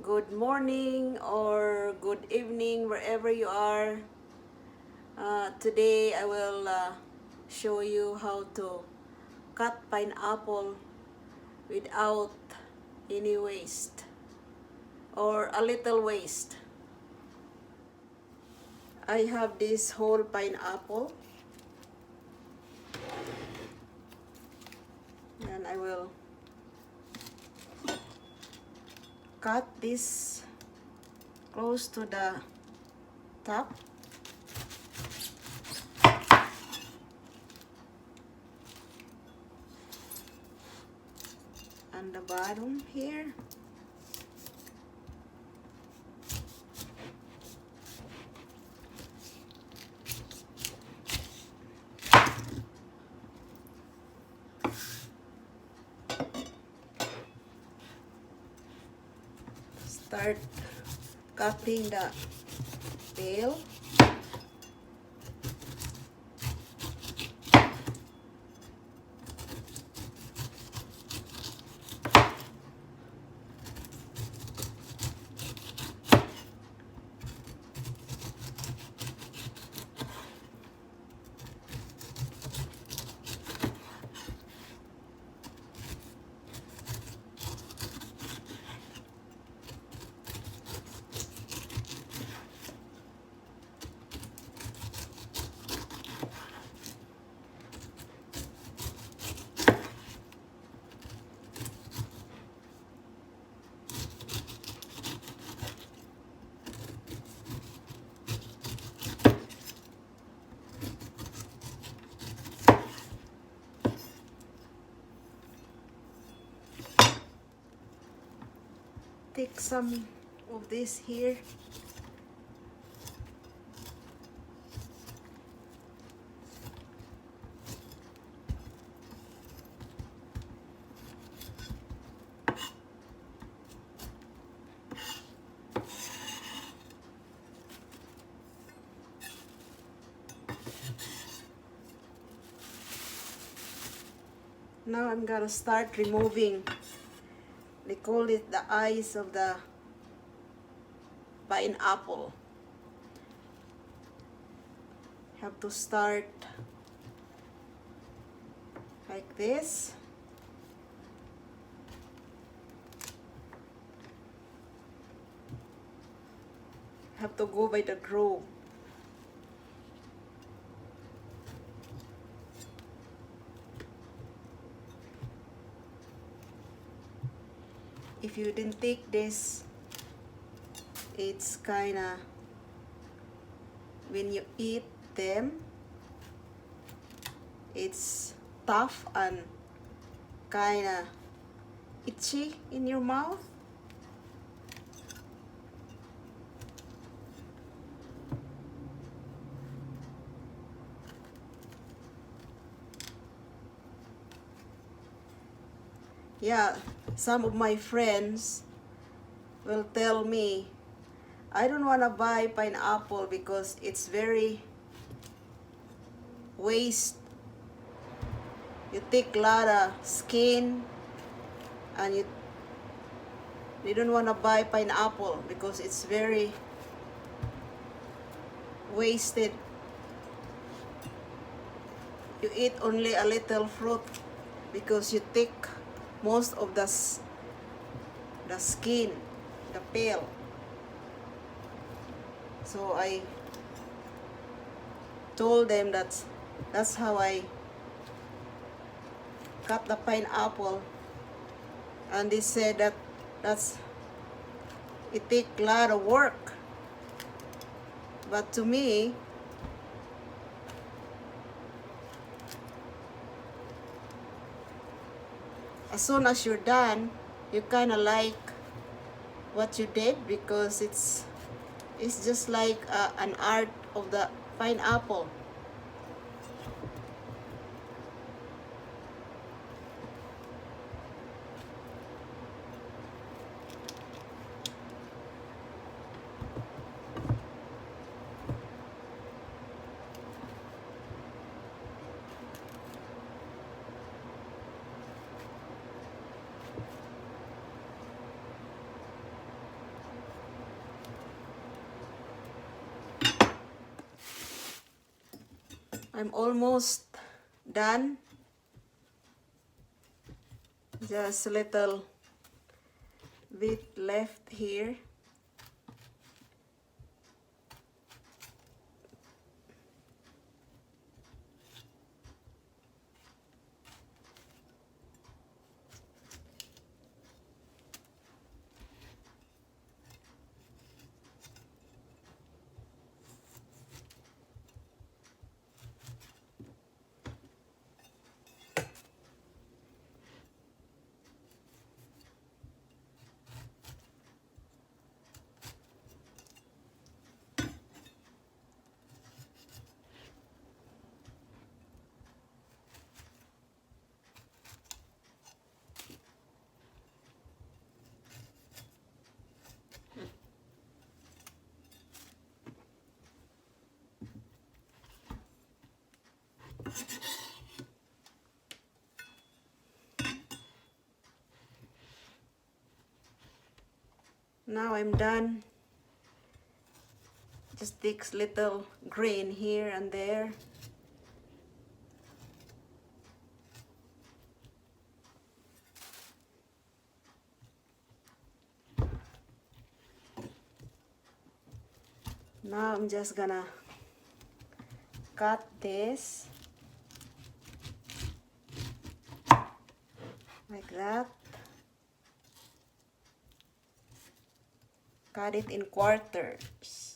Good morning or good evening wherever you are. Today I will show you how to cut pineapple without any waste or a little waste. I have this whole pineapple and I will cut this close to the top. And the bottom here. Start cutting the tail. Take some of this here. Now I'm gonna start removing, they call it the eyes of the pineapple. Have to start like this. Have to go by the groove. If you didn't take this, it's kinda, when you eat them, it's tough and kinda itchy in your mouth. Yeah, some of my friends will tell me, I don't want to buy pineapple because it's very waste. You take a lot of skin and you don't want to buy pineapple because it's very wasted. You eat only a little fruit because you take most of the skin, the peel. So I told them that's how I cut the pineapple, and they said it takes a lot of work. But to me, as soon as you're done, you kind of like what you did because it's just like an art of the pineapple. I'm almost done. Just a little bit left here. Now I'm done. Just takes little grain here and there. Now I'm just gonna cut this like that. Cut it in quarters.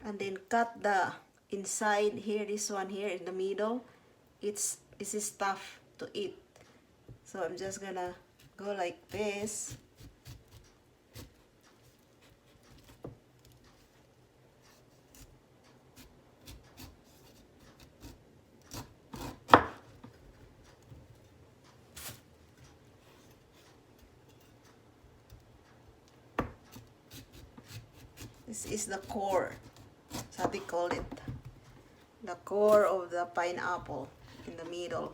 And then cut the inside here, this one here in the middle. This is tough to eat. So I'm just gonna go like this. This is the core. That's how they call it. The core of the pineapple in the middle.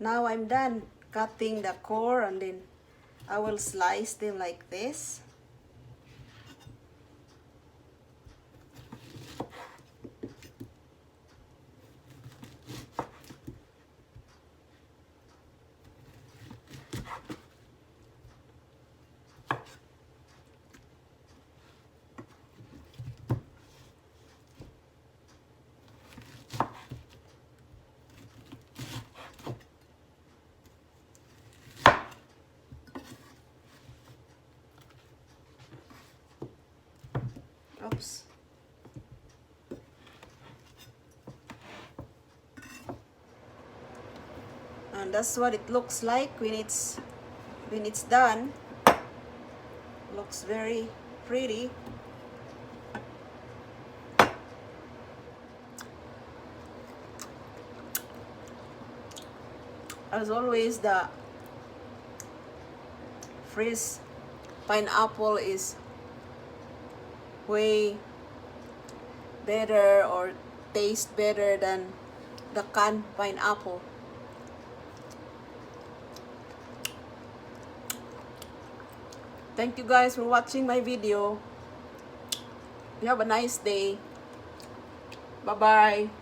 Now I'm done cutting the core, and then I will slice them like this. Oops. And that's what it looks like when it's done. Looks very pretty. As always, the freeze pineapple is way better or taste better than the canned pineapple. Thank you guys for watching my video. You have a nice day. Bye bye.